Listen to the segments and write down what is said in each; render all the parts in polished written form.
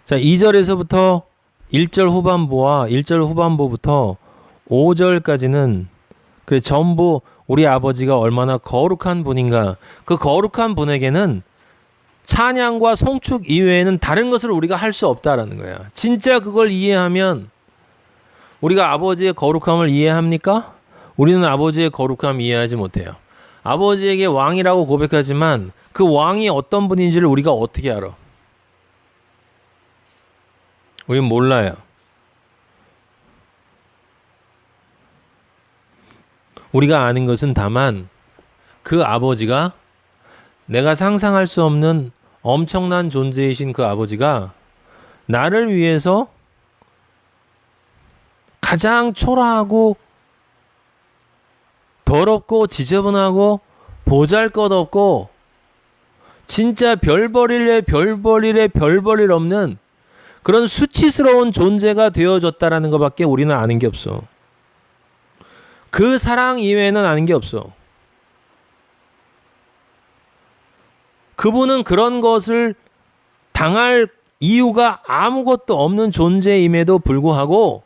자, 2절에서부터 1절 후반부와 1절 후반부부터 5절까지는 그래 전부 우리 아버지가 얼마나 거룩한 분인가. 그 거룩한 분에게는 찬양과 송축 이외에는 다른 것을 우리가 할 수 없다라는 거야. 진짜 그걸 이해하면 우리가 아버지의 거룩함을 이해합니까? 우리는 아버지의 거룩함 이해하지 못해요. 아버지에게 왕이라고 고백하지만 그 왕이 어떤 분인지를 우리가 어떻게 알아? 우린 몰라요. 우리가 아는 것은 다만 그 아버지가 내가 상상할 수 없는 엄청난 존재이신 그 아버지가 나를 위해서 가장 초라하고 더럽고 지저분하고 보잘것없고 진짜 별벌일에 별벌일 없는 그런 수치스러운 존재가 되어줬다라는 것밖에 우리는 아는 게 없어. 그 사랑 이외에는 아는 게 없어. 그분은 그런 것을 당할 이유가 아무것도 없는 존재임에도 불구하고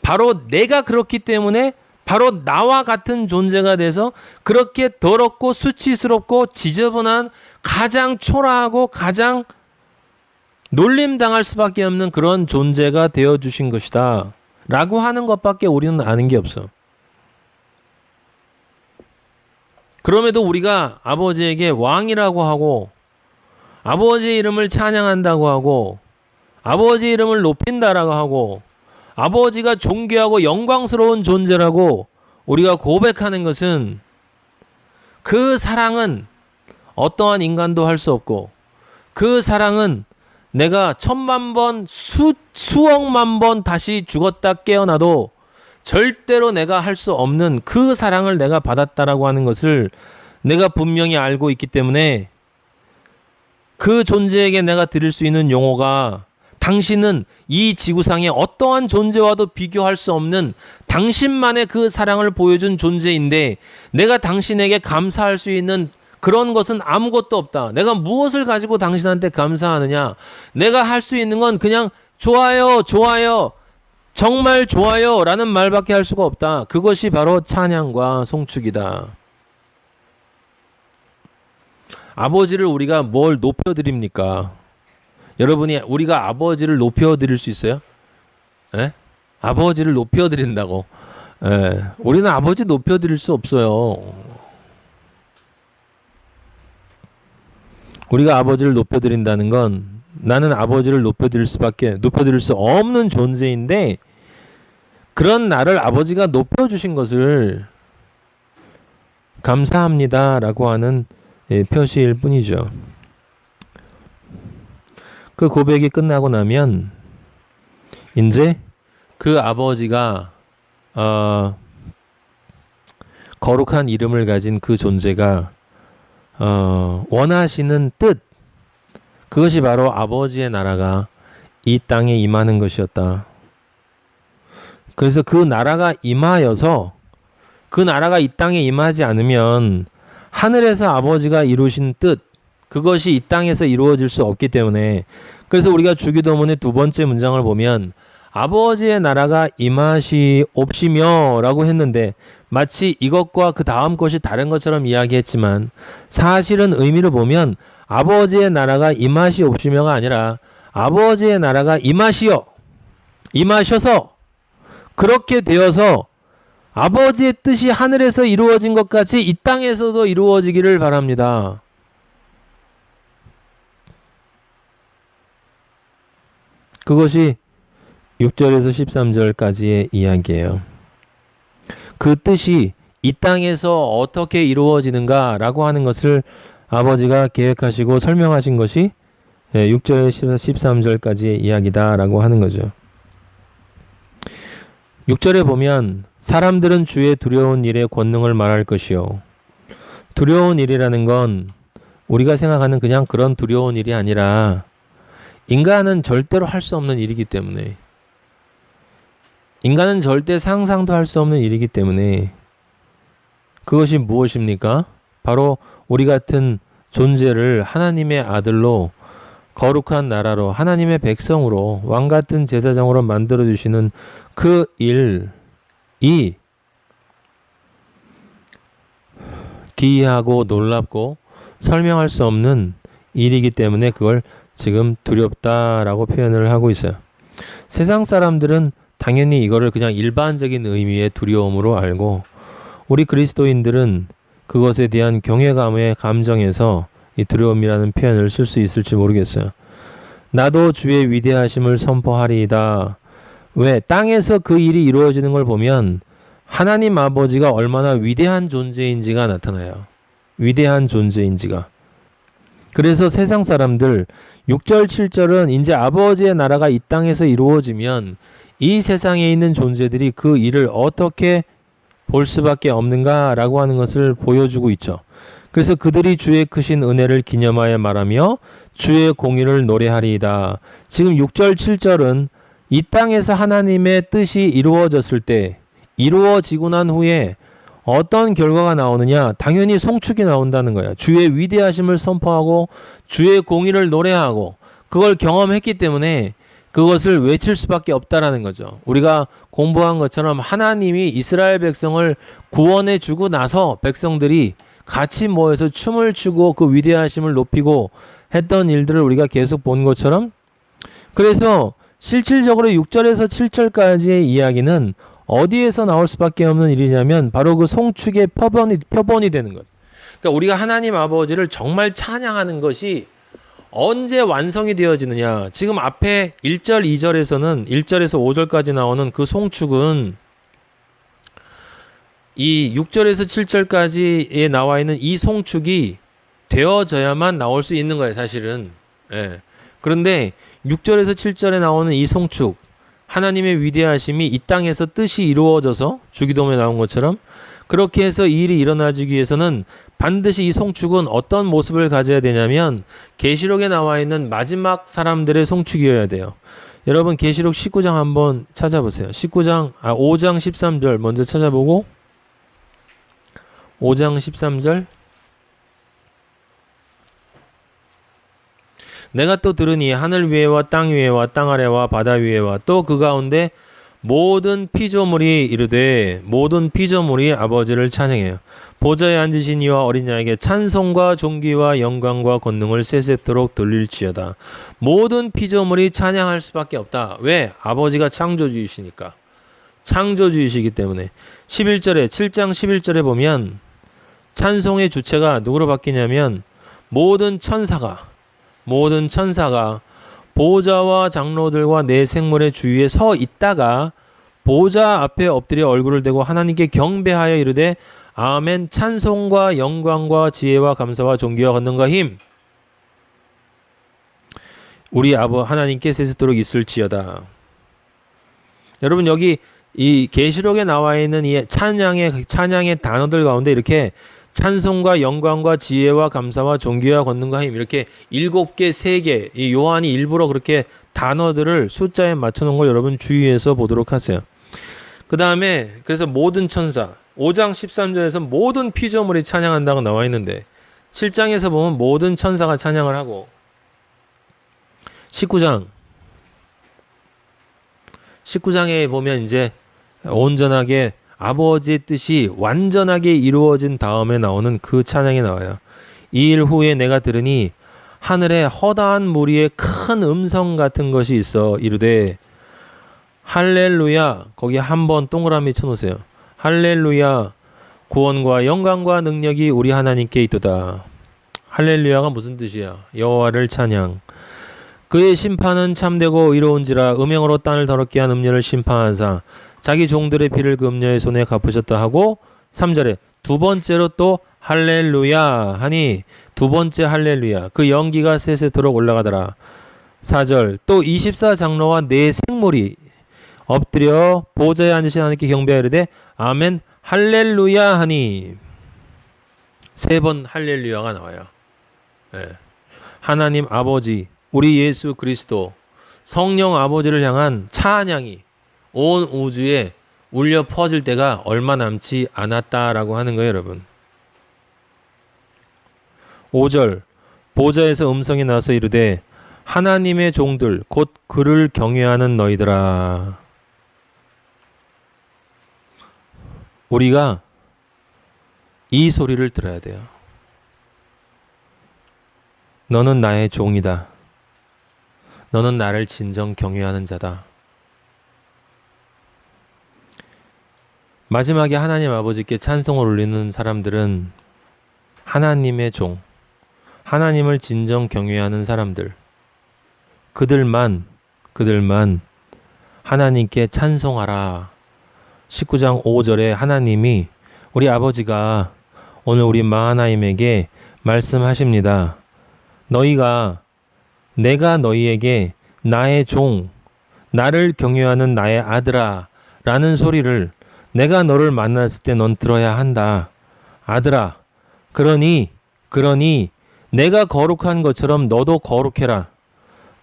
바로 내가 그렇기 때문에 바로 나와 같은 존재가 돼서 그렇게 더럽고 수치스럽고 지저분한 가장 초라하고 가장 놀림당할 수밖에 없는 그런 존재가 되어주신 것이다 라고 하는 것밖에 우리는 아는 게 없어. 그럼에도 우리가 아버지에게 왕이라고 하고 아버지의 이름을 찬양한다고 하고 아버지 이름을 높인다라고 하고 아버지가 존귀하고 영광스러운 존재라고 우리가 고백하는 것은 그 사랑은 어떠한 인간도 할 수 없고 그 사랑은 내가 1000만 번, 수억만 번 다시 죽었다 깨어나도 절대로 내가 할 수 없는 그 사랑을 내가 받았다라고 하는 것을 내가 분명히 알고 있기 때문에 그 존재에게 내가 드릴 수 있는 용어가 당신은 이 지구상의 어떠한 존재와도 비교할 수 없는 당신만의 그 사랑을 보여준 존재인데 내가 당신에게 감사할 수 있는 그런 것은 아무것도 없다. 내가 무엇을 가지고 당신한테 감사하느냐? 내가 할 수 있는 건 그냥 좋아요, 좋아요, 정말 좋아요 라는 말밖에 할 수가 없다. 그것이 바로 찬양과 송축이다. 아버지를 우리가 뭘 높여드립니까? 여러분이 우리가 아버지를 높여드릴 수 있어요? 에? 아버지를 높여드린다고. 우리는 아버지 높여드릴 수 없어요. 우리가 아버지를 높여드린다는 건 나는 아버지를 높여드릴 수 없는 존재인데 그런 나를 아버지가 높여주신 것을 감사합니다 라고 하는 표시일 뿐이죠. 그 고백이 끝나고 나면 이제 그 아버지가 거룩한 이름을 가진 그 존재가 원하시는 뜻, 그것이 바로 아버지의 나라가 이 땅에 임하는 것이었다. 그래서 그 나라가 임하여서 그 나라가 이 땅에 임하지 않으면 하늘에서 아버지가 이루신 뜻, 그것이 이 땅에서 이루어질 수 없기 때문에 그래서 우리가 주기도문의 두 번째 문장을 보면 아버지의 나라가 임하시옵시며 라고 했는데 마치 이것과 그 다음 것이 다른 것처럼 이야기했지만 사실은 의미를 보면 아버지의 나라가 임하시옵시며가 아니라 아버지의 나라가 임하셔서 그렇게 되어서 아버지의 뜻이 하늘에서 이루어진 것 같이 이 땅에서도 이루어지기를 바랍니다. 그것이 6절에서 13절까지의 이야기예요. 그 뜻이 이 땅에서 어떻게 이루어지는가 라고 하는 것을 아버지가 계획하시고 설명하신 것이 6절에서 13절까지의 이야기다 라고 하는 거죠. 6절에 보면 사람들은 주의 두려운 일의 권능을 말할 것이요. 두려운 일이라는 건 우리가 생각하는 그냥 그런 두려운 일이 아니라 인간은 절대로 할 수 없는 일이기 때문에 인간은 절대 상상도 할 수 없는 일이기 때문에 그것이 무엇입니까? 바로 우리 같은 존재를 하나님의 아들로 거룩한 나라로 하나님의 백성으로 왕같은 제사장으로 만들어주시는 그 일이 기이하고 놀랍고 설명할 수 없는 일이기 때문에 그걸 지금 두렵다라고 표현을 하고 있어요. 세상 사람들은 당연히 이거를 그냥 일반적인 의미의 두려움으로 알고 우리 그리스도인들은 그것에 대한 경외감의 감정에서 이 두려움이라는 표현을 쓸 수 있을지 모르겠어요. 나도 주의 위대하심을 선포하리이다. 왜? 땅에서 그 일이 이루어지는 걸 보면 하나님 아버지가 얼마나 위대한 존재인지가 나타나요. 위대한 존재인지가. 그래서 세상 사람들 6절 7절은 이제 아버지의 나라가 이 땅에서 이루어지면 이 세상에 있는 존재들이 그 일을 어떻게 볼 수밖에 없는가라고 하는 것을 보여주고 있죠. 그래서 그들이 주의 크신 은혜를 기념하여 말하며 주의 공의를 노래하리이다. 지금 6절 7절은 이 땅에서 하나님의 뜻이 이루어졌을 때 이루어지고 난 후에 어떤 결과가 나오느냐? 당연히 송축이 나온다는 거야. 주의 위대하심을 선포하고 주의 공의를 노래하고 그걸 경험했기 때문에 그것을 외칠 수밖에 없다라는 거죠. 우리가 공부한 것처럼 하나님이 이스라엘 백성을 구원해 주고 나서 백성들이 같이 모여서 춤을 추고 그 위대하심을 높이고 했던 일들을 우리가 계속 본 것처럼 그래서 실질적으로 6절에서 7절까지의 이야기는 어디에서 나올 수밖에 없는 일이냐면 바로 그 송축의 표본이 되는 것. 그러니까 우리가 하나님 아버지를 정말 찬양하는 것이 언제 완성이 되어지느냐. 지금 앞에 1절, 2절에서는 1절에서 5절까지 나오는 그 송축은 이 6절에서 7절까지에 나와 있는 이 송축이 되어져야만 나올 수 있는 거예요, 사실은. 예. 그런데 6절에서 7절에 나오는 이 송축, 하나님의 위대하심이 이 땅에서 뜻이 이루어져서 주기도문에 나온 것처럼 그렇게 해서 이 일이 일어나기 위해서는 반드시 이 송축은 어떤 모습을 가져야 되냐면 계시록에 나와 있는 마지막 사람들의 송축이어야 돼요. 여러분 계시록 19장 한번 찾아보세요. 5장 13절 먼저 찾아보고 5장 13절 내가 또 들으니 하늘 위에와 땅 위에와 땅 아래와 바다 위에와 또 그 가운데 모든 피조물이 이르되 모든 피조물이 아버지를 찬양해요. 보좌에 앉으신 이와 어린 양에게 찬송과 존귀와 영광과 권능을 세세토록 돌릴지어다. 모든 피조물이 찬양할 수밖에 없다. 왜? 아버지가 창조주이시니까. 창조주이시기 때문에. 7장 11절에 보면 찬송의 주체가 누구로 바뀌냐면 모든 천사가 보좌와 장로들과 내 생물의 주위에 서 있다가 보좌 앞에 엎드려 얼굴을 대고 하나님께 경배하여 이르되 아멘 찬송과 영광과 지혜와 감사와 존귀와 권능과 힘 우리 아버 하나님께 세세토록 있을지어다. 여러분 여기 이 계시록에 나와 있는 이 찬양의 단어들 가운데 이렇게 찬송과 영광과 지혜와 감사와 존귀와 권능과 힘 이렇게 7개, 3개 이 요한이 일부러 그렇게 단어들을 숫자에 맞춰놓은 걸 여러분 주의해서 보도록 하세요. 그 다음에 그래서 모든 천사 5장 13절에서 모든 피조물이 찬양한다고 나와 있는데 7장에서 보면 모든 천사가 찬양을 하고 19장에 보면 이제 온전하게 아버지의 뜻이 완전하게 이루어진 다음에 나오는 그 찬양이 나와요. 이 일 후에 내가 들으니 하늘에 허다한 무리의 큰 음성 같은 것이 있어 이르되 할렐루야 거기 한번 동그라미 쳐놓으세요. 할렐루야 구원과 영광과 능력이 우리 하나님께 있도다. 할렐루야가 무슨 뜻이야? 여호와를 찬양. 그의 심판은 참되고 의로운지라 음행으로 땅을 더럽게 한 음녀를 심판하사 자기 종들의 피를 그 음녀의 손에 갚으셨다 하고 3절에 두 번째로 또 할렐루야 하니 두 번째 할렐루야 그 연기가 세세토록 올라가더라. 4절 또 24장로와 네 생물이 엎드려 보좌에 앉으신 하나님께 경배하리되 아멘 할렐루야 하니 3번 할렐루야가 나와요. 네. 하나님 아버지 우리 예수 그리스도 성령 아버지를 향한 찬양이 온 우주에 울려 퍼질 때가 얼마 남지 않았다라고 하는 거예요, 여러분. 5절 보좌에서 음성이 나서 이르되 하나님의 종들 곧 그를 경외하는 너희들아. 우리가 이 소리를 들어야 돼요. 너는 나의 종이다. 너는 나를 진정 경외하는 자다. 마지막에 하나님 아버지께 찬송을 올리는 사람들은 하나님의 종, 하나님을 진정 경외하는 사람들, 그들만 하나님께 찬송하라. 19장 5절에 하나님이 우리 아버지가 오늘 우리 마하나임에게 말씀하십니다. 내가 너희에게 나의 종, 나를 경외하는 나의 아들아 라는 소리를 내가 너를 만났을 때 넌 들어야 한다. 아들아, 그러니 내가 거룩한 것처럼 너도 거룩해라.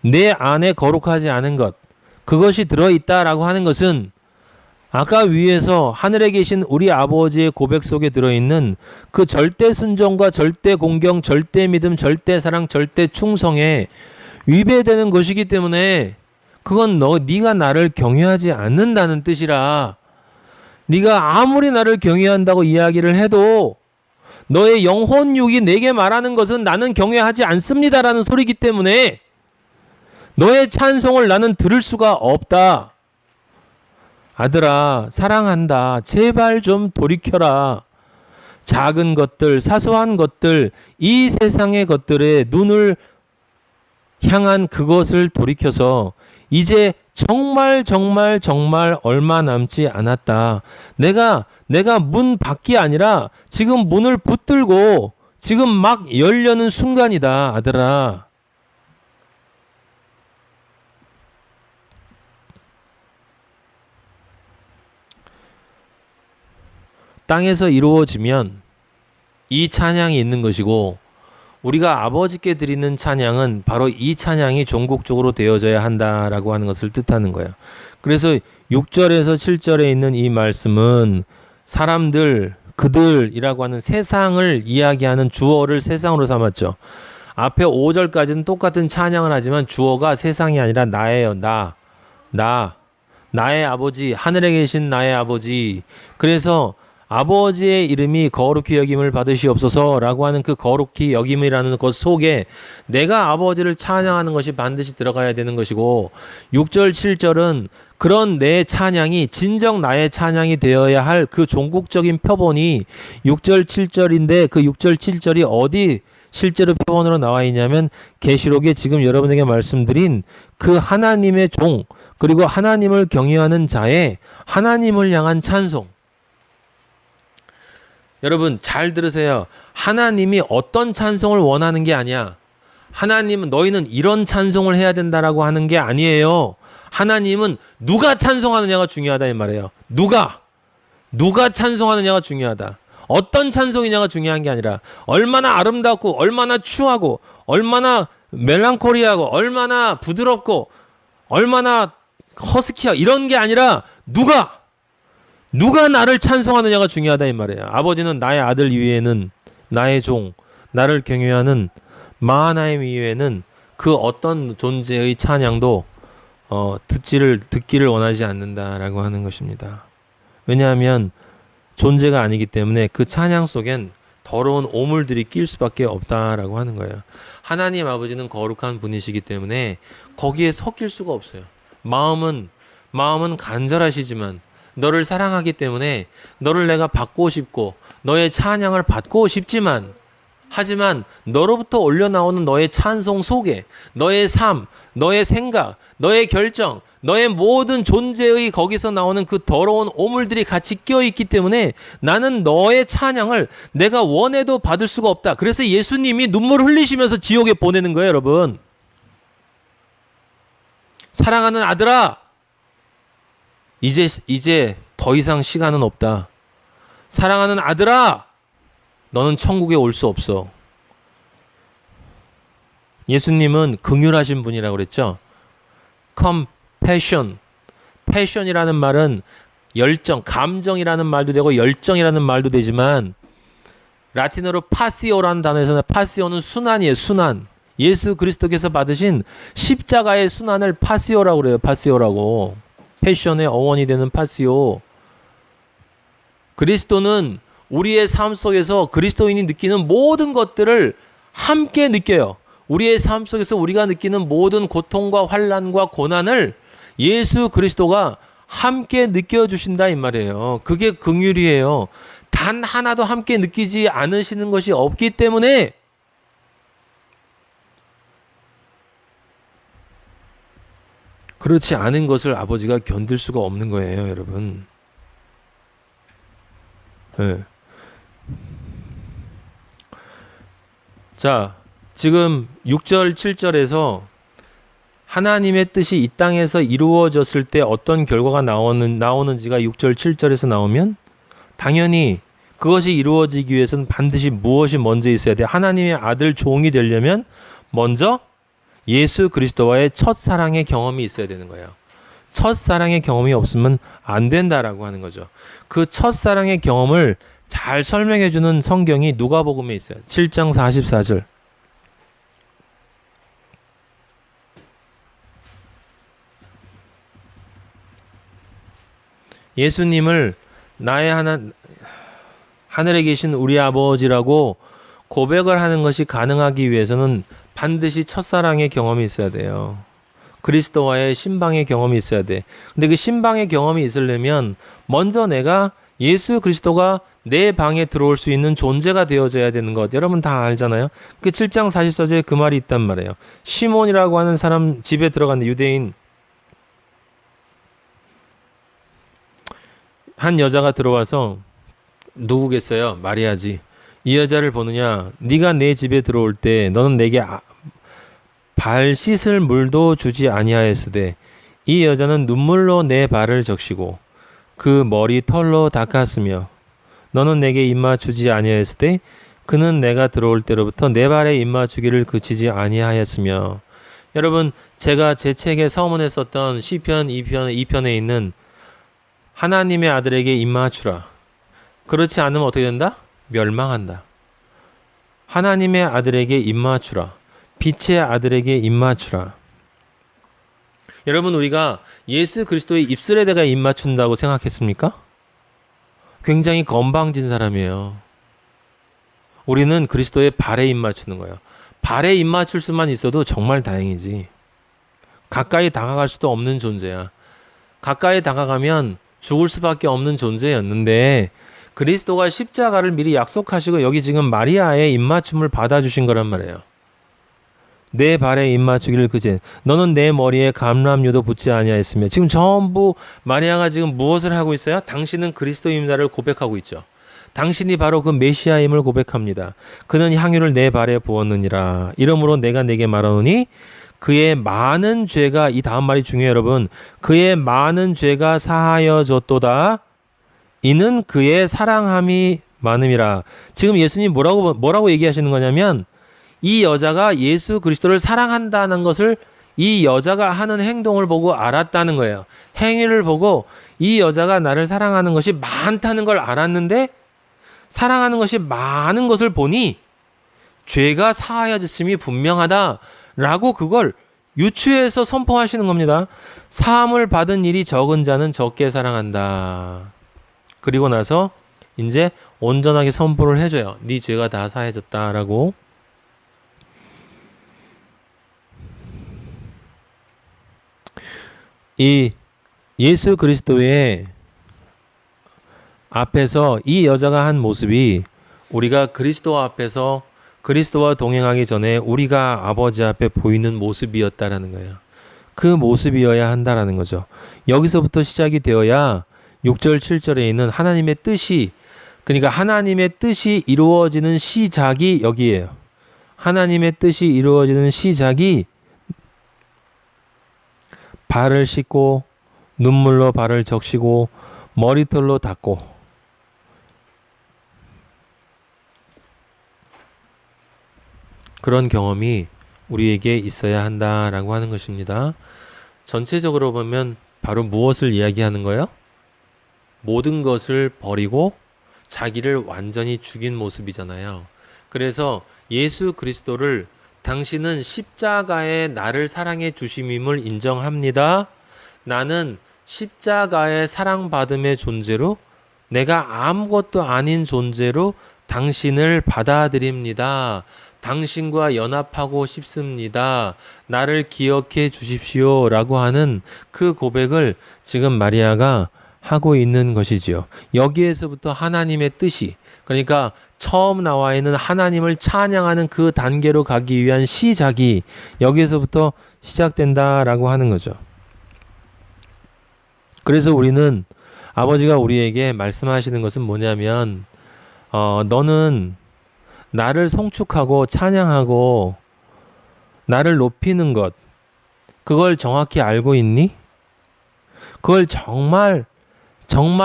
내 안에 거룩하지 않은 것, 그것이 들어있다라고 하는 것은 아까 위에서 하늘에 계신 우리 아버지의 고백 속에 들어있는 그 절대 순종과 절대 공경, 절대 믿음, 절대 사랑, 절대 충성에 위배되는 것이기 때문에 그건 네가 나를 경외하지 않는다는 뜻이라. 네가 아무리 나를 경외한다고 이야기를 해도 너의 영혼육이 내게 말하는 것은 나는 경외하지 않습니다라는 소리이기 때문에 너의 찬송을 나는 들을 수가 없다. 아들아, 사랑한다. 제발 좀 돌이켜라. 작은 것들, 사소한 것들, 이 세상의 것들에 눈을 향한 그것을 돌이켜서 이제 정말 얼마 남지 않았다. 내가 문 밖이 아니라 지금 문을 붙들고 지금 막 열려는 순간이다. 아들아. 땅에서 이루어지면 이 찬양이 있는 것이고 우리가 아버지께 드리는 찬양은 바로 이 찬양이 종국적으로 되어져야 한다라고 하는 것을 뜻하는 거예요. 그래서 6절에서 7절에 있는 이 말씀은 사람들, 그들이라고 하는 세상을 이야기하는 주어를 세상으로 삼았죠. 앞에 5절까지는 똑같은 찬양을 하지만 주어가 세상이 아니라 나예요. 나의 아버지, 하늘에 계신 나의 아버지. 그래서 아버지의 이름이 거룩히 여김을 받으시옵소서라고 하는 그 거룩히 여김이라는 것 속에 내가 아버지를 찬양하는 것이 반드시 들어가야 되는 것이고 6절 7절은 그런 내 찬양이 진정 나의 찬양이 되어야 할 그 종국적인 표본이 6절 7절인데 그 6절 7절이 어디 실제로 표본으로 나와 있냐면 계시록에 지금 여러분에게 말씀드린 그 하나님의 종 그리고 하나님을 경외하는 자의 하나님을 향한 찬송. 여러분 잘 들으세요. 하나님이 어떤 찬송을 원하는 게 아니야. 하나님은 너희는 이런 찬송을 해야 된다라고 하는 게 아니에요. 하나님은 누가 찬송하느냐가 중요하다 이 말이에요. 누가 찬송하느냐가 중요하다. 어떤 찬송이냐가 중요한 게 아니라 얼마나 아름답고 얼마나 추하고 얼마나 멜랑콜리하고 얼마나 부드럽고 얼마나 허스키하고 이런 게 아니라 누가 나를 찬송하느냐가 중요하다 이 말이에요. 아버지는 나의 아들 이외에는 나의 종, 나를 경외하는 마하나임 이외에는 그 어떤 존재의 찬양도 듣기를 원하지 않는다라고 하는 것입니다. 왜냐하면 존재가 아니기 때문에 그 찬양 속엔 더러운 오물들이 낄 수밖에 없다라고 하는 거예요. 하나님 아버지는 거룩한 분이시기 때문에 거기에 섞일 수가 없어요. 마음은 간절하시지만 너를 사랑하기 때문에 너를 내가 받고 싶고 너의 찬양을 받고 싶지만 하지만 너로부터 올려나오는 너의 찬송 속에 너의 삶, 너의 생각, 너의 결정, 너의 모든 존재의 거기서 나오는 그 더러운 오물들이 같이 껴있기 때문에 나는 너의 찬양을 내가 원해도 받을 수가 없다. 그래서 예수님이 눈물 흘리시면서 지옥에 보내는 거예요, 여러분. 사랑하는 아들아, 이제 더 이상 시간은 없다. 사랑하는 아들아, 너는 천국에 올 수 없어. 예수님은 긍휼하신 분이라고 그랬죠. compassion. passion이라는 말은 열정, 감정이라는 말도 되고 열정이라는 말도 되지만 라틴어로 passio라는 단어에서는 passio는 순환이에요. 순환. 예수 그리스도께서 받으신 십자가의 순환을 파시오라고 그래요. 파시오라고. 패션의 어원이 되는 파시오. 그리스도는 우리의 삶 속에서 그리스도인이 느끼는 모든 것들을 함께 느껴요. 우리의 삶 속에서 우리가 느끼는 모든 고통과 환난과 고난을 예수 그리스도가 함께 느껴주신다 이 말이에요. 그게 긍휼이에요. 단 하나도 함께 느끼지 않으시는 것이 없기 때문에 그렇지 않은 것을 아버지가 견딜 수가 없는 거예요, 여러분. 네. 자, 지금 6절, 7절에서 하나님의 뜻이 이 땅에서 이루어졌을 때 어떤 결과가 나오는지가 6절, 7절에서 나오면 당연히 그것이 이루어지기 위해서는 반드시 무엇이 먼저 있어야 돼? 하나님의 아들 종이 되려면 먼저 예수 그리스도와의 첫사랑의 경험이 있어야 되는 거예요. 첫사랑의 경험이 없으면 안 된다라고 하는 거죠. 그 첫사랑의 경험을 잘 설명해 주는 성경이 누가복음에 있어요. 7장 44절. 예수님을 나의 하늘에 계신 우리 아버지라고 고백을 하는 것이 가능하기 위해서는 반드시 첫사랑의 경험이 있어야 돼요. 그리스도와의 신방의 경험이 있어야 돼. 근데 그 신방의 경험이 있으려면 먼저 내가 예수 그리스도가 내 방에 들어올 수 있는 존재가 되어져야 되는 것. 여러분 다 알잖아요. 그 7장 44절에 그 말이 있단 말이에요. 시몬이라고 하는 사람 집에 들어갔는데 유대인 한 여자가 들어와서 누구겠어요? 마리아지. 이 여자를 보느냐? 네가 내 집에 들어올 때 너는 내게 발 씻을 물도 주지 아니하였으되 이 여자는 눈물로 내 발을 적시고 그 머리 털로 닦았으며 너는 내게 입맞추지 아니하였으되 그는 내가 들어올 때로부터 내 발에 입맞추기를 그치지 아니하였으며. 여러분 제가 제 책에 서문에 썼던 시편 2편에 있는 하나님의 아들에게 입맞추라. 그렇지 않으면 어떻게 된다? 멸망한다. 하나님의 아들에게 입맞추라. 빛의 아들에게 입맞추라. 여러분 우리가 예수 그리스도의 입술에다가 입맞춘다고 생각했습니까? 굉장히 건방진 사람이에요. 우리는 그리스도의 발에 입맞추는 거예요. 발에 입맞출 수만 있어도 정말 다행이지. 가까이 다가갈 수도 없는 존재야. 가까이 다가가면 죽을 수밖에 없는 존재였는데 그리스도가 십자가를 미리 약속하시고 여기 지금 마리아의 입맞춤을 받아주신 거란 말이에요. 내 발에 입맞추기를 그제 너는 내 머리에 감람유도 붙지 아니하였으며. 지금 전부 마리아가 지금 무엇을 하고 있어요? 당신은 그리스도입니다를 고백하고 있죠. 당신이 바로 그 메시아임을 고백합니다. 그는 향유를 내 발에 부었느니라. 이러므로 내가 내게 말하노니 그의 많은 죄가, 이 다음 말이 중요해요 여러분. 그의 많은 죄가 사하여졌도다. 이는 그의 사랑함이 많음이라. 지금 예수님 뭐라고 얘기하시는 거냐면 이 여자가 예수 그리스도를 사랑한다는 것을 이 여자가 하는 행동을 보고 알았다는 거예요. 행위를 보고 이 여자가 나를 사랑하는 것이 많다는 걸 알았는데 사랑하는 것이 많은 것을 보니 죄가 사하여졌음이 분명하다라고 그걸 유추해서 선포하시는 겁니다. 사함을 받은 일이 적은 자는 적게 사랑한다. 그리고 나서 이제 온전하게 선포를 해줘요. 네 죄가 다 사해졌다라고. 이 예수 그리스도의 앞에서 이 여자가 한 모습이 우리가 그리스도 앞에서 그리스도와 동행하기 전에 우리가 아버지 앞에 보이는 모습이었다라는 거예요. 그 모습이어야 한다라는 거죠. 여기서부터 시작이 되어야 6절 7절에 있는 하나님의 뜻이, 그러니까 하나님의 뜻이 이루어지는 시작이 여기에요. 하나님의 뜻이 이루어지는 시작이 발을 씻고 눈물로 발을 적시고 머리털로 닦고 그런 경험이 우리에게 있어야 한다라고 하는 것입니다. 전체적으로 보면 바로 무엇을 이야기하는 거예요? 모든 것을 버리고 자기를 완전히 죽인 모습이잖아요. 그래서 예수 그리스도를 당신은 십자가에 나를 사랑해 주심임을 인정합니다. 나는 십자가의 사랑받음의 존재로 내가 아무것도 아닌 존재로 당신을 받아들입니다. 당신과 연합하고 싶습니다. 나를 기억해 주십시오. 라고 하는 그 고백을 지금 마리아가 하고 있는 것이지요. 여기에서부터 하나님의 뜻이, 그러니까 처음 나와 있는 하나님을 찬양하는 그 단계로 가기 위한 시작이 여기에서부터 시작된다라고 하는 거죠. 그래서 우리는 아버지가 우리에게 말씀하시는 것은 뭐냐면 너는 나를 송축하고 찬양하고 나를 높이는 것, 그걸 정확히 알고 있니? 그걸 정말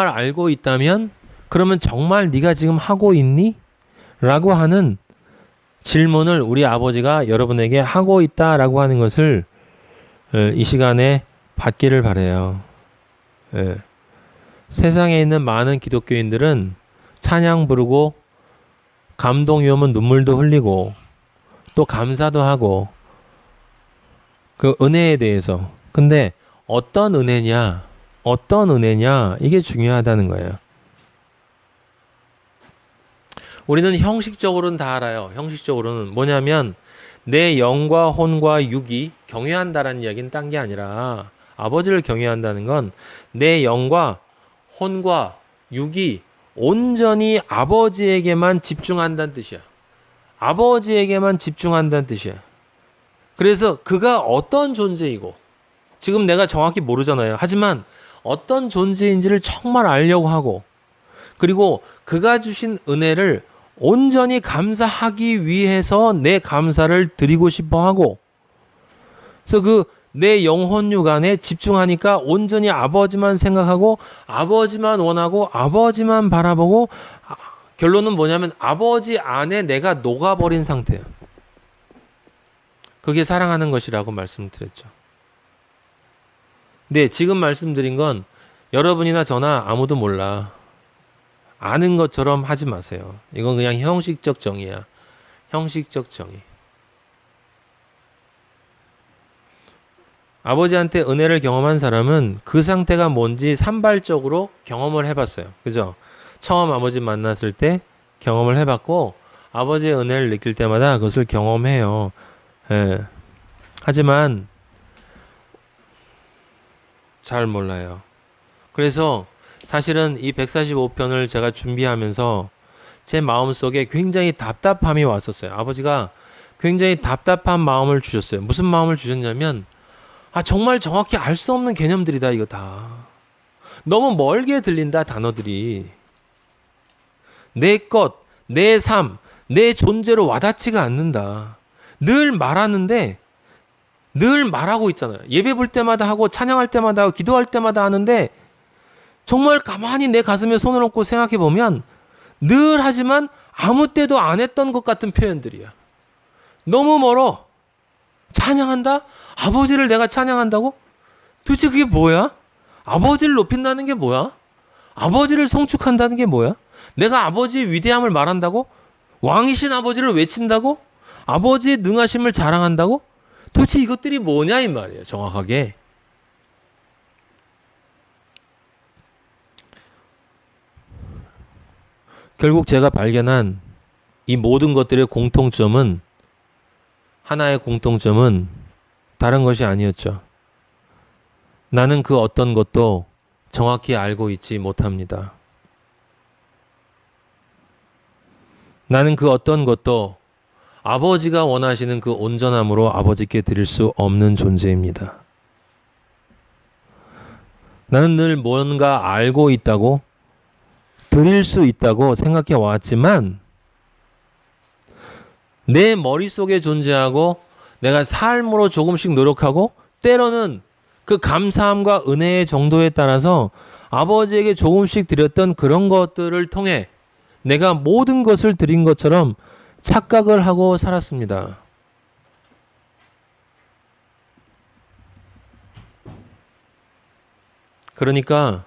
알고 있다면 그러면 정말 네가 지금 하고 있니? 라고 하는 질문을 우리 아버지가 여러분에게 하고 있다라고 하는 것을 이 시간에 받기를 바라요. 예. 세상에 있는 많은 기독교인들은 찬양 부르고 감동이 오면 눈물도 흘리고 또 감사도 하고 그 은혜에 대해서, 근데 어떤 은혜냐 이게 중요하다는 거예요. 우리는 형식적으로는 다 알아요. 형식적으로는 뭐냐면 내 영과 혼과 육이 경외한다라는 이야기는 딴 게 아니라, 아버지를 경외한다는 건 내 영과 혼과 육이 온전히 아버지에게만 집중한다는 뜻이야. 아버지에게만 집중한다는 뜻이야. 그래서 그가 어떤 존재이고, 지금 내가 정확히 모르잖아요. 하지만 어떤 존재인지를 정말 알려고 하고, 그리고 그가 주신 은혜를 온전히 감사하기 위해서 내 감사를 드리고 싶어 하고, 그래서 내 영혼육 안에 집중하니까 온전히 아버지만 생각하고 아버지만 원하고 아버지만 바라보고, 결론은 뭐냐면 아버지 안에 내가 녹아버린 상태예요. 그게 사랑하는 것이라고 말씀드렸죠. 근데 지금 말씀드린 건 여러분이나 저나 아무도 몰라. 아는 것처럼 하지 마세요. 이건 그냥 형식적 정의야. 형식적 정의. 아버지한테 은혜를 경험한 사람은 그 상태가 뭔지 산발적으로 경험을 해봤어요. 그죠? 처음 아버지 만났을 때 경험을 해봤고, 아버지의 은혜를 느낄 때마다 그것을 경험해요. 예. 하지만 잘 몰라요. 그래서 사실은 이 145편을 제가 준비하면서 제 마음속에 굉장히 답답함이 왔었어요. 아버지가 굉장히 답답한 마음을 주셨어요. 무슨 마음을 주셨냐면, 정말 정확히 알 수 없는 개념들이다, 이거 다. 너무 멀게 들린다, 단어들이. 내 것, 내 삶, 내 존재로 와닿지가 않는다. 늘 말하는데, 늘 말하고 있잖아요. 예배 볼 때마다 하고, 찬양할 때마다 하고, 기도할 때마다 하는데, 정말 가만히 내 가슴에 손을 얹고 생각해 보면, 늘 하지만 아무 때도 안 했던 것 같은 표현들이야. 너무 멀어. 찬양한다? 아버지를 내가 찬양한다고? 도대체 그게 뭐야? 아버지를 높인다는 게 뭐야? 아버지를 송축한다는 게 뭐야? 내가 아버지의 위대함을 말한다고? 왕이신 아버지를 외친다고? 아버지의 능하심을 자랑한다고? 도대체 이것들이 뭐냐 이 말이에요, 정확하게. 결국 제가 발견한 이 모든 것들의 공통점은, 하나의 공통점은 다른 것이 아니었죠. 나는 그 어떤 것도 정확히 알고 있지 못합니다. 나는 그 어떤 것도 아버지가 원하시는 그 온전함으로 아버지께 드릴 수 없는 존재입니다. 나는 늘 뭔가 알고 있다고, 드릴 수 있다고 생각해 왔지만, 내 머릿속에 존재하고 내가 삶으로 조금씩 노력하고, 때로는 그 감사함과 은혜의 정도에 따라서 아버지에게 조금씩 드렸던 그런 것들을 통해 내가 모든 것을 드린 것처럼 착각을 하고 살았습니다. 그러니까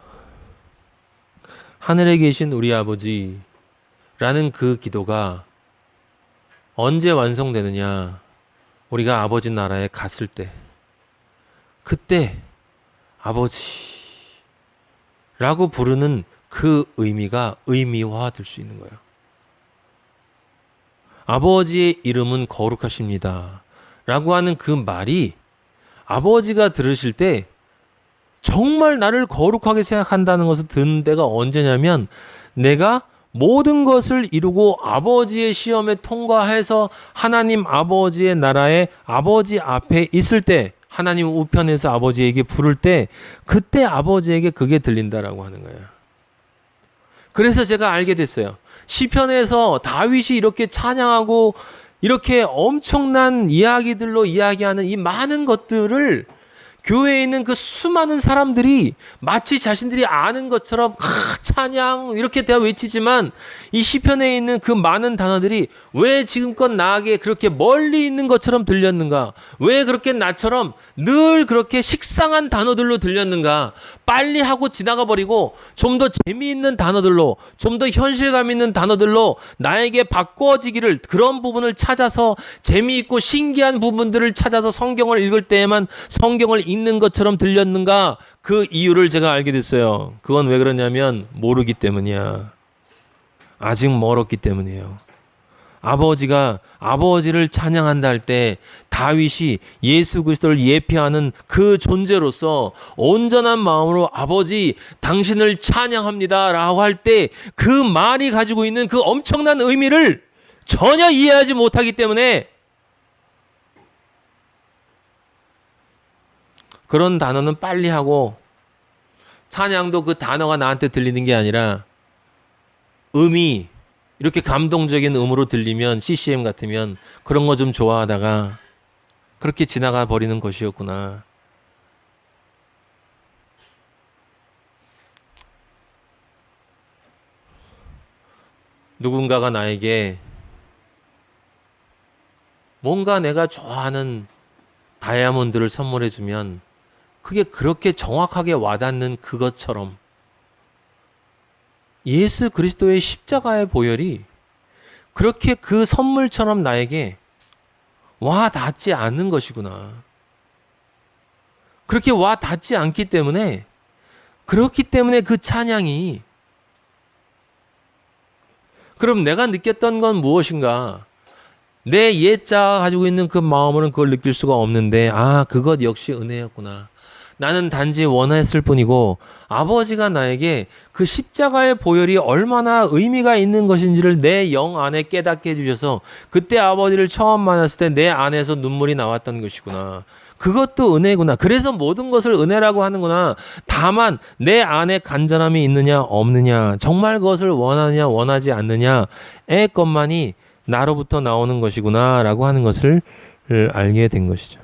하늘에 계신 우리 아버지라는 그 기도가 언제 완성되느냐? 우리가 아버지 나라에 갔을 때 그때 아버지라고 부르는 그 의미가 의미화될 수 있는 거예요. 아버지의 이름은 거룩하십니다 라고 하는 그 말이 아버지가 들으실 때 정말 나를 거룩하게 생각한다는 것을 듣는 때가 언제냐면 내가 모든 것을 이루고 아버지의 시험에 통과해서 하나님 아버지의 나라에 아버지 앞에 있을 때 하나님 우편에서 아버지에게 부를 때 그때 아버지에게 그게 들린다라고 하는 거예요. 그래서 제가 알게 됐어요. 시편에서 다윗이 이렇게 찬양하고 이렇게 엄청난 이야기들로 이야기하는 이 많은 것들을 교회에 있는 그 수많은 사람들이 마치 자신들이 아는 것처럼 찬양 이렇게 다 외치지만 이 시편에 있는 그 많은 단어들이 왜 지금껏 나에게 그렇게 멀리 있는 것처럼 들렸는가? 왜 그렇게 나처럼 늘 그렇게 식상한 단어들로 들렸는가? 빨리 하고 지나가 버리고 좀 더 재미있는 단어들로 좀 더 현실감 있는 단어들로 나에게 바꿔지기를 그런 부분을 찾아서 재미있고 신기한 부분들을 찾아서 성경을 읽을 때에만 성경을 읽는 것처럼 들렸는가? 그 이유를 제가 알게 됐어요. 그건 왜 그러냐면 모르기 때문이야. 아직 멀었기 때문이에요. 아버지가 아버지를 찬양한다 할 때 다윗이 예수 그리스도를 예표하는 그 존재로서 온전한 마음으로 아버지 당신을 찬양합니다 라고 할 때 그 말이 가지고 있는 그 엄청난 의미를 전혀 이해하지 못하기 때문에 그런 단어는 빨리 하고 찬양도 그 단어가 나한테 들리는 게 아니라 음이 이렇게 감동적인 음으로 들리면 CCM 같으면 그런 거 좀 좋아하다가 그렇게 지나가 버리는 것이었구나. 누군가가 나에게 뭔가 내가 좋아하는 다이아몬드를 선물해 주면 그게 그렇게 정확하게 와닿는 그것처럼 예수 그리스도의 십자가의 보혈이 그렇게 그 선물처럼 나에게 와 닿지 않는 것이구나. 그렇게 와 닿지 않기 때문에 그렇기 때문에 그 찬양이 그럼 내가 느꼈던 건 무엇인가? 내 옛자가 가지고 있는 그 마음으로는 그걸 느낄 수가 없는데 그것 역시 은혜였구나. 나는 단지 원했을 뿐이고 아버지가 나에게 그 십자가의 보혈이 얼마나 의미가 있는 것인지를 내 영 안에 깨닫게 해주셔서 그때 아버지를 처음 만났을 때 내 안에서 눈물이 나왔던 것이구나. 그것도 은혜구나. 그래서 모든 것을 은혜라고 하는구나. 다만 내 안에 간절함이 있느냐 없느냐 정말 그것을 원하느냐 원하지 않느냐의 것만이 나로부터 나오는 것이구나 라고 하는 것을 알게 된 것이죠.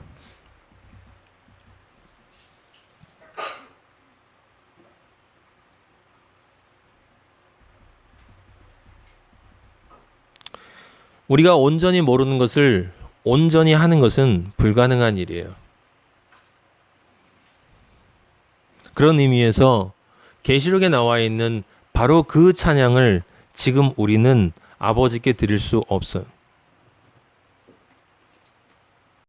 우리가 온전히 모르는 것을 온전히 하는 것은 불가능한 일이에요. 그런 의미에서 계시록에 나와 있는 바로 그 찬양을 지금 우리는 아버지께 드릴 수 없어요.